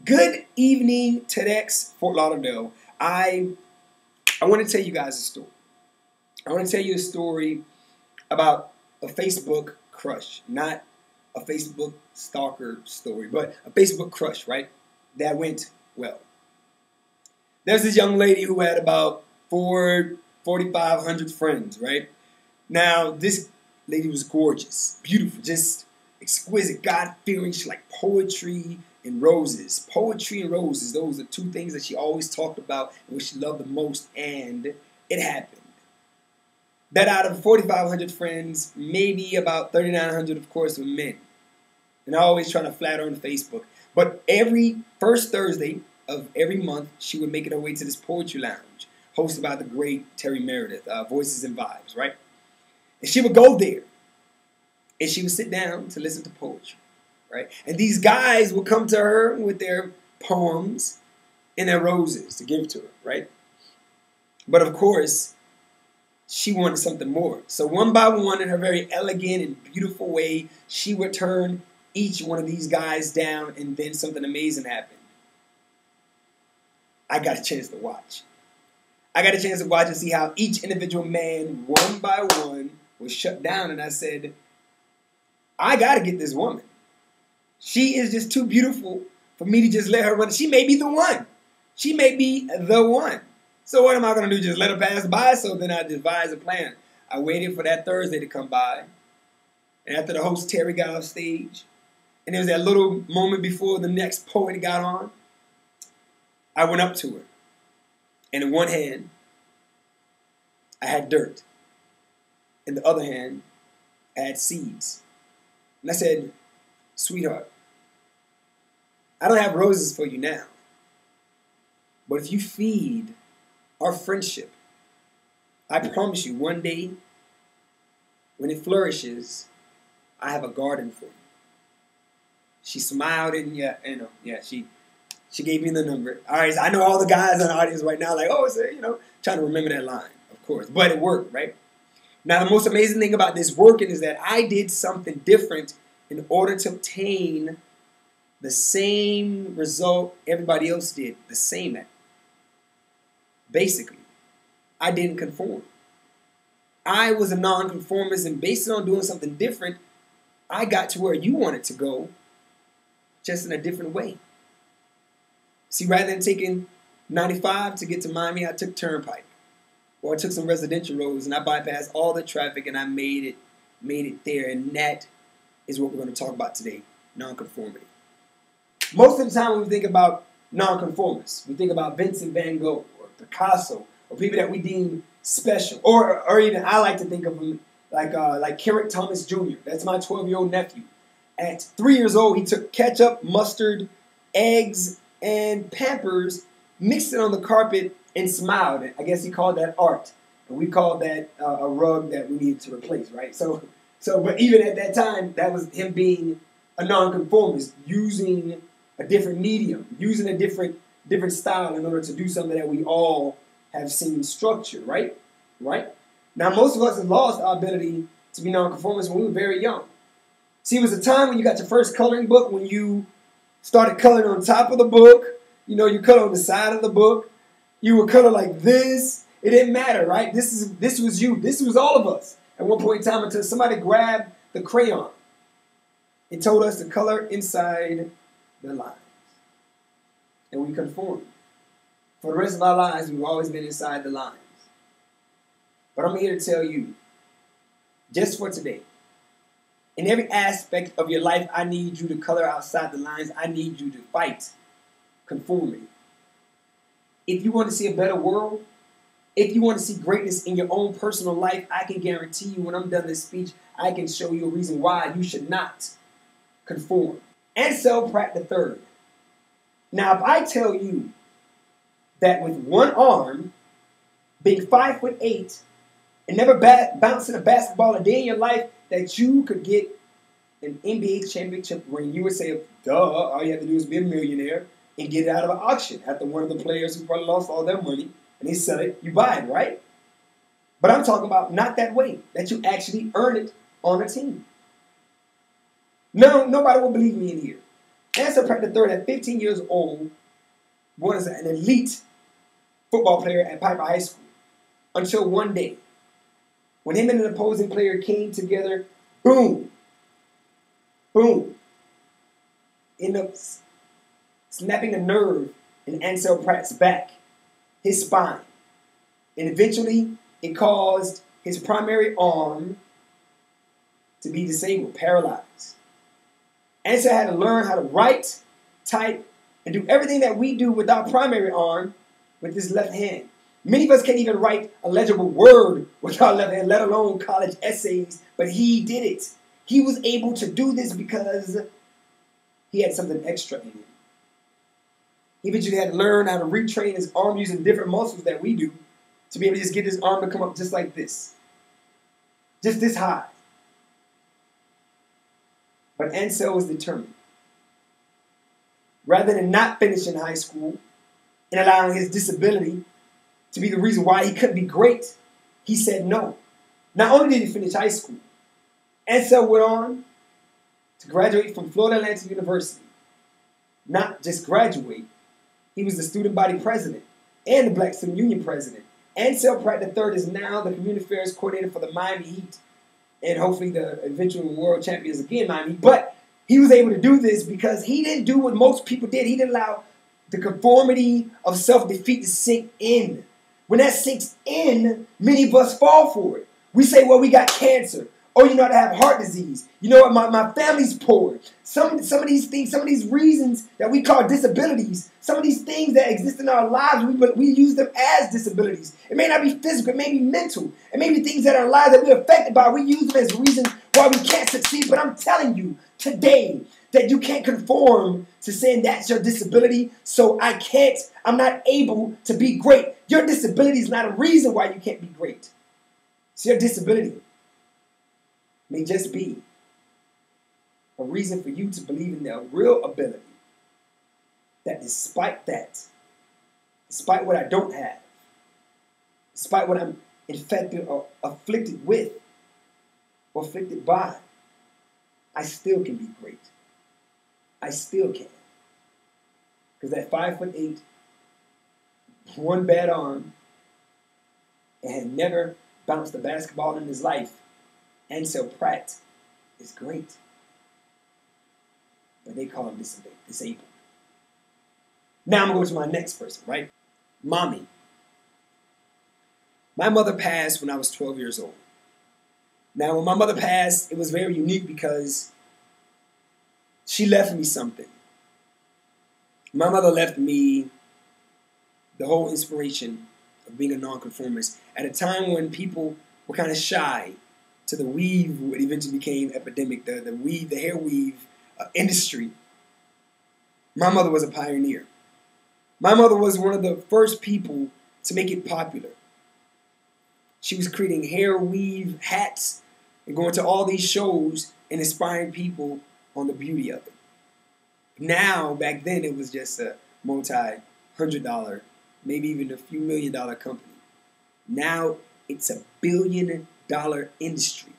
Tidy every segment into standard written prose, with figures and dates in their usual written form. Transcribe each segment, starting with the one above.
Good evening, TEDx Fort Lauderdale. I want to tell you guys a story. I want to tell you a story about a Facebook crush, not a Facebook stalker story, but a Facebook crush, right? That went well. There's this young lady who had about 4,500 friends, right? Now, this lady was gorgeous, beautiful, just exquisite, God-fearing. She liked poetry and roses. Poetry and roses, those are two things that she always talked about and what she loved the most, and it happened. That out of 4,500 friends, maybe about 3,900, of course, were men. And I always try to flatter her on Facebook. But every first Thursday of every month, she would make it her way to this poetry lounge, hosted by the great Terry Meredith, Voices and Vibes, right? And she would go there, and she would sit down to listen to poetry, right? And these guys would come to her with their poems and their roses to give to her, right? But of course, she wanted something more. So one by one, in her very elegant and beautiful way, she would turn each one of these guys down, and then something amazing happened. I got a chance to watch. I got a chance to watch and see how each individual man, one by one, was shut down. And I said, I got to get this woman. She is just too beautiful for me to just let her run. She may be the one. She may be the one. So what am I going to do? Just let her pass by? So then I devised a plan. I waited for that Thursday to come by. And after the host Terry got off stage, and there was that little moment before the next poet got on, I went up to her. And in one hand, I had dirt. In the other hand, I had seeds. And I said, sweetheart, I don't have roses for you now. But if you feed our friendship, I promise you one day, when it flourishes, I have a garden for you. She smiled and she gave me the number. All right, so I know all the guys in the audience right now like, oh, so, trying to remember that line, of course. But it worked, right? Now, the most amazing thing about this working is that I did something different in order to obtain the same result everybody else did, the same at. Basically, I didn't conform. I was a non-conformist, and based on doing something different, I got to where you wanted to go, just in a different way. See, rather than taking 95 to get to Miami, I took Turnpike. Or I took some residential roads, and I bypassed all the traffic, and I made it there. And that is what we're going to talk about today, non-conformity. Most of the time when we think about non-conformists, we think about Vincent van Gogh or Picasso or people that we deem special. Or even I like to think of them like Carrot Thomas Jr. That's my 12-year-old nephew. At 3 years old, he took ketchup, mustard, eggs, and Pampers, mixed it on the carpet, and smiled. I guess he called that art. And we called that a rug that we needed to replace, right? But even at that time, that was him being a nonconformist, using a different medium, using a different style in order to do something that we all have seen structured, right? Right? Now, most of us have lost our ability to be nonconformists when we were very young. See, it was a time when you got your first coloring book, when you started coloring on top of the book. You color on the side of the book. You would color like this. It didn't matter, right? This was you. This was all of us at one point in time until somebody grabbed the crayon and told us to color inside the lines. And we conformed. For the rest of our lives, we've always been inside the lines. But I'm here to tell you, just for today, in every aspect of your life, I need you to color outside the lines. I need you to fight conformity. If you want to see a better world, if you want to see greatness in your own personal life, I can guarantee you when I'm done this speech, I can show you a reason why you should not conform. Ansel Pratt III. Now, if I tell you that with one arm, being 5'8", and never bouncing a basketball a day in your life, that you could get an NBA championship ring, you would say, duh, all you have to do is be a millionaire and get it out of an auction after one of the players who probably lost all their money, and they sell it, you buy it, right? But I'm talking about not that way, that you actually earn it on a team. No, nobody will believe me in here. Ansel Pratt III, at 15 years old, was an elite football player at Piper High School. Until one day, when him and an opposing player came together, boom, boom, ended up snapping a nerve in Ansel Pratt's back, his spine. And eventually, it caused his primary arm to be disabled, paralyzed. Ansel had to learn how to write, type, and do everything that we do with our primary arm with his left hand. Many of us can't even write a legible word with our left hand, let alone college essays, but he did it. He was able to do this because he had something extra in him. He eventually had to learn how to retrain his arm using different muscles that we do to be able to just get his arm to come up just like this. Just this high. But Ansel was determined. Rather than not finishing high school and allowing his disability to be the reason why he couldn't be great, he said no. Not only did he finish high school, Ansel went on to graduate from Florida Atlantic University. Not just graduate, he was the student body president and the Black Student Union president. Ansel Pratt III is now the community affairs coordinator for the Miami Heat and hopefully the eventual world champions again, Miami Heat. But he was able to do this because he didn't do what most people did. He didn't allow the conformity of self-defeat to sink in. When that sinks in, many of us fall for it. We say, well, we got cancer. Oh, you know, I have heart disease. You know what, my family's poor. Some of these things, some of these reasons that we call disabilities, some of these things that exist in our lives, we use them as disabilities. It may not be physical, it may be mental. It may be things that are in our lives that we're affected by. We use them as reasons why we can't succeed. But I'm telling you today that you can't conform to saying that's your disability, so I'm not able to be great. Your disability is not a reason why you can't be great. It's your disability. May just be a reason for you to believe in their real ability. That despite what I don't have, despite what I'm infected or afflicted with or afflicted by, I still can be great. I still can. Because that 5'8", one bad arm, and had never bounced a basketball in his life, Ansel Pratt is great. But they call him disabled. Now I'm going to go to my next person, right? Mommy. My mother passed when I was 12 years old. Now, when my mother passed, it was very unique because she left me something. My mother left me the whole inspiration of being a nonconformist at a time when people were kind of shy to the weave, what eventually became epidemic, the hair weave industry. My mother was a pioneer. My mother was one of the first people to make it popular. She was creating hair weave hats and going to all these shows and inspiring people on the beauty of it. Now, back then, it was just a multi-$100, maybe even a few $1 million company. Now, it's a $1 billion industry.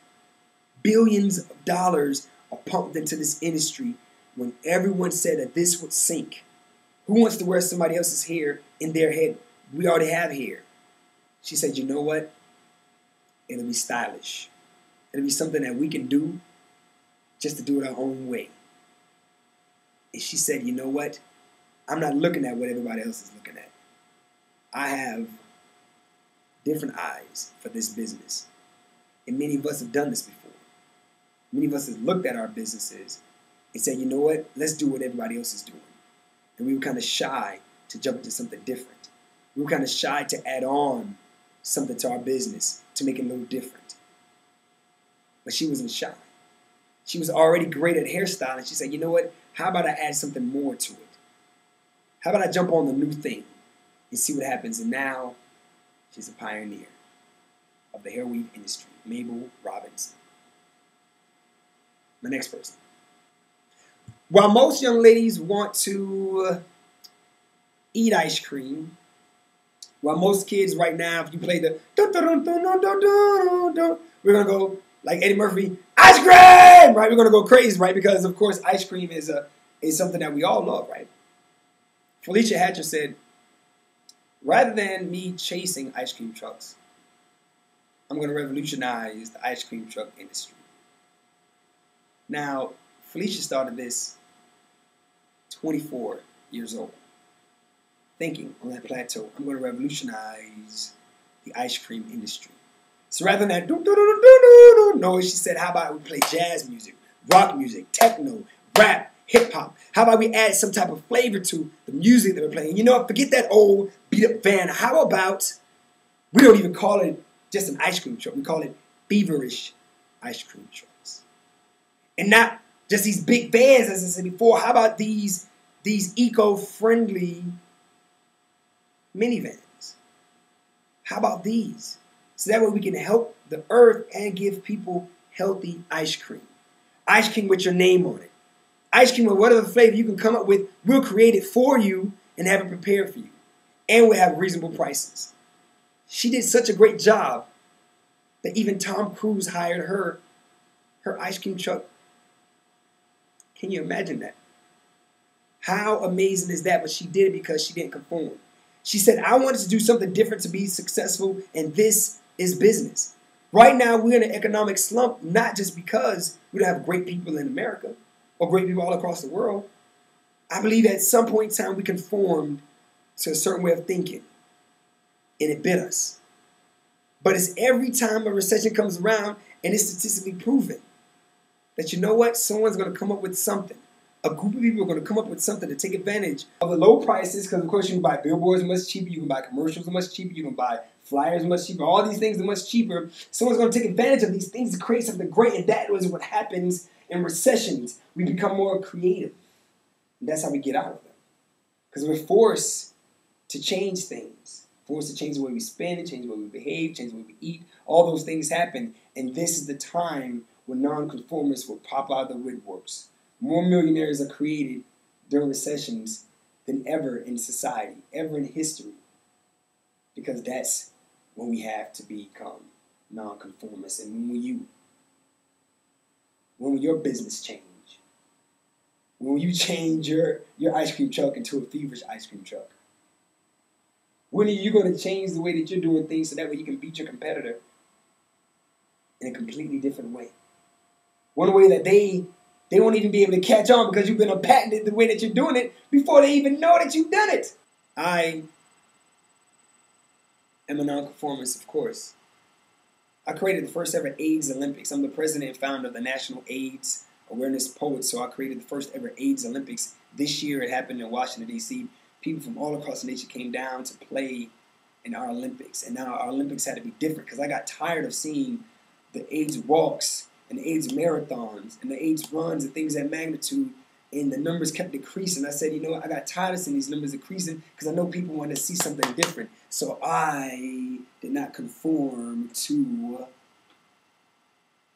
Billions of dollars are pumped into this industry when everyone said that this would sink. Who wants to wear somebody else's hair in their head? We already have hair. She said, you know what? It'll be stylish. It'll be something that we can do just to do it our own way. And she said, you know what? I'm not looking at what everybody else is looking at. I have different eyes for this business. And many of us have done this before. Many of us have looked at our businesses and said, you know what? Let's do what everybody else is doing. And we were kind of shy to jump into something different. We were kind of shy to add on something to our business to make it a little different. But she wasn't shy. She was already great at hairstyling. She said, you know what? How about I add something more to it? How about I jump on the new thing and see what happens? And now she's a pioneer of the hair weave industry, Mabel Robinson. My next person. While most young ladies want to eat ice cream, while most kids right now, if you play the we're going to go like Eddie Murphy, ice cream, right? We're going to go crazy, right? Because, of course, ice cream is is something that we all love, right? Felicia Hatcher said, rather than me chasing ice cream trucks, I'm going to revolutionize the ice cream truck industry. Now, Felicia started this 24 years old, thinking on that plateau, I'm going to revolutionize the ice cream industry. So rather than that no, she said, how about we play jazz music, rock music, techno, rap, hip hop? How about we add some type of flavor to the music that we're playing? You know what? Forget that old beat up van. How about we don't even call it just an ice cream truck. We call it feverish ice cream trucks. And not just these big vans, as I said before. How about these eco-friendly minivans? How about these? So that way we can help the earth and give people healthy ice cream. Ice cream with your name on it. Ice cream with whatever flavor you can come up with, we'll create it for you and have it prepared for you. And we'll have reasonable prices. She did such a great job that even Tom Cruise hired her ice cream truck. Can you imagine that? How amazing is that? But she did it because she didn't conform. She said, I wanted to do something different to be successful, and this is business. Right now, we're in an economic slump, not just because we don't have great people in America or great people all across the world. I believe at some point in time we conformed to a certain way of thinking, and it bit us. But it's every time a recession comes around, and it's statistically proven that you know what? Someone's going to come up with something. A group of people are going to come up with something to take advantage of the low prices, because of course you can buy billboards much cheaper, you can buy commercials much cheaper, you can buy flyers much cheaper, all these things are much cheaper. Someone's going to take advantage of these things to create something great, and that is what happens in recessions. We become more creative. And that's how we get out of them. Because we're forced to change things, forced to change the way we spend, change the way we behave, change the way we eat. All those things happen, and this is the time when non-conformists will pop out of the woodworks. More millionaires are created during recessions than ever in society, ever in history. Because that's when we have to become non-conformists. And when will your business change? When will you change your ice cream truck into a feverish ice cream truck? When are you going to change the way that you're doing things so that way you can beat your competitor in a completely different way? One way that they won't even be able to catch on because you've been patented the way that you're doing it before they even know that you've done it. I am a nonconformist, of course. I created the first ever AIDS Olympics. I'm the president and founder of the National AIDS Awareness Poets, so I created the first ever AIDS Olympics. This year it happened in Washington, D.C. People from all across the nation came down to play in our Olympics. And now our Olympics had to be different because I got tired of seeing the AIDS walks and the AIDS marathons and the AIDS runs and things of that magnitude, and the numbers kept decreasing. I said, you know what, I got tired of seeing these numbers decreasing because I know people want to see something different. So I did not conform to what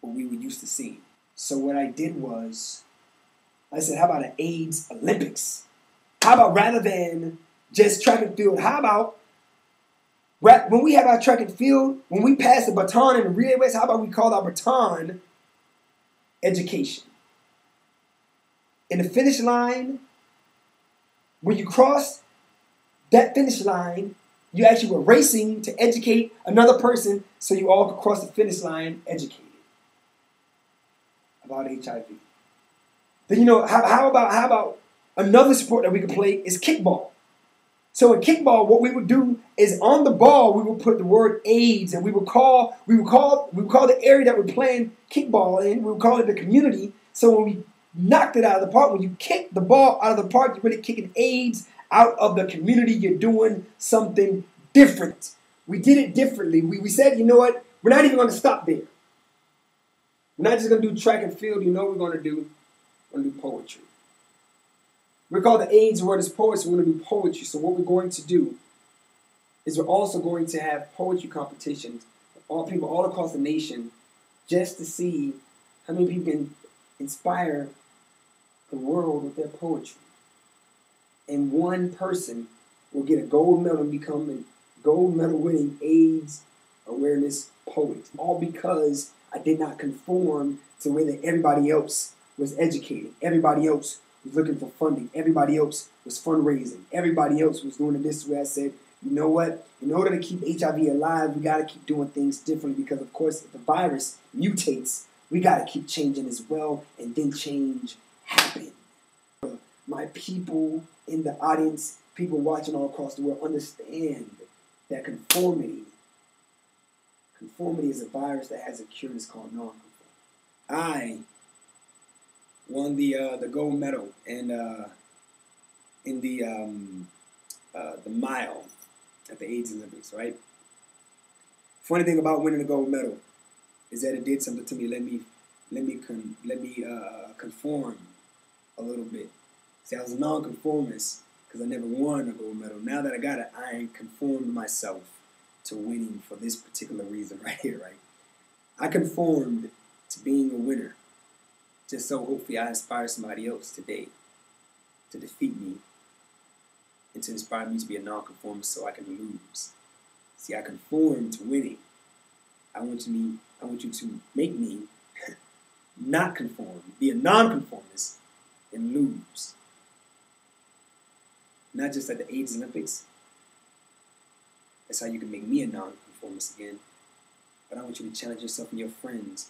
we were used to seeing. So what I did was, I said, how about an AIDS Olympics? How about rather than just track and field, how about when we have our track and field, when we pass the baton in the relay race, how about we call our baton education? In the finish line, when you cross that finish line, you actually were racing to educate another person so you all could cross the finish line educated about HIV. Then you know, how about another sport that we could play is kickball. So in kickball, what we would do is on the ball we would put the word AIDS, and we would call the area that we're playing kickball in, we would call it the community. So when we knocked it out of the park, when you kick the ball out of the park, you're really kicking AIDS out of the community. You're doing something different. We did it differently. We said, you know what? We're not even going to stop there. We're not just going to do track and field. You know what we're going to do? We're going to do poetry. We're called the AIDS Awareness Poets. We're going to do poetry. So what we're going to do is we're also going to have poetry competitions for all people all across the nation, just to see how many people can inspire the world with their poetry. And one person will get a gold medal and become a gold medal winning AIDS Awareness Poet. All because I did not conform to the way that everybody else was educated. Everybody else was looking for funding. Everybody else was fundraising. Everybody else was doing it this way. I said, you know what? In order to keep HIV alive, we got to keep doing things differently because, of course, if the virus mutates, we got to keep changing as well, and then change happens. My people in the audience, people watching all across the world, understand that conformity is a virus that has a cure. It's called non-conformity. I won the gold medal in the mile at the AIDS Olympics, right? Funny thing about winning the gold medal is that it did something to me. Let me conform a little bit. See, I was a non-conformist because I never won a gold medal. Now that I got it, I conformed myself to winning for this particular reason right here, right? I conformed to being a winner just so hopefully I inspire somebody else today to defeat me and to inspire me to be a non-conformist so I can lose. See, I conform to winning. I want you to make me not conform, be a non-conformist, and lose. Not just at the AIDS Olympics. That's how you can make me a non-conformist again. But I want you to challenge yourself and your friends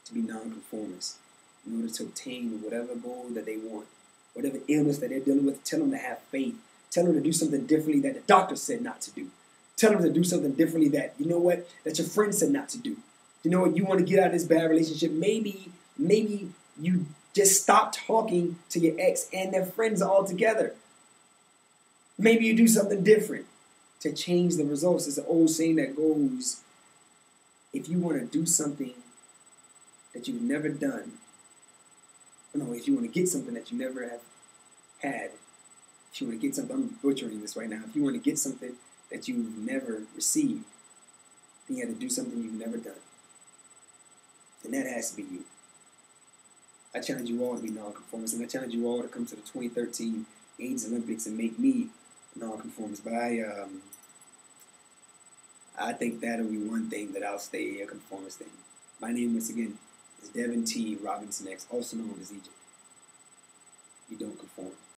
to be non-conformists in order to obtain whatever goal that they want, whatever illness that they're dealing with. Tell them to have faith. Tell them to do something differently that the doctor said not to do. Tell them to do something differently that, you know what, that your friend said not to do. You know what, you want to get out of this bad relationship. Maybe you just stop talking to your ex and their friends altogether. Maybe you do something different to change the results. It's an old saying that goes, if you want to do something that you've never done, no, if you want to get something that you never have had, if you want to get something, I'm butchering this right now, if you want to get something that you've never received, then you have to do something you've never done. And that has to be you. I challenge you all to be non-conformists, and I challenge you all to come to the 2013 AIDS Olympics and make me non-conformist. But I think that'll be one thing that I'll stay a conformist thing. My name, once again, is Devin T. Robinson X, also known as Egypt. You don't conform.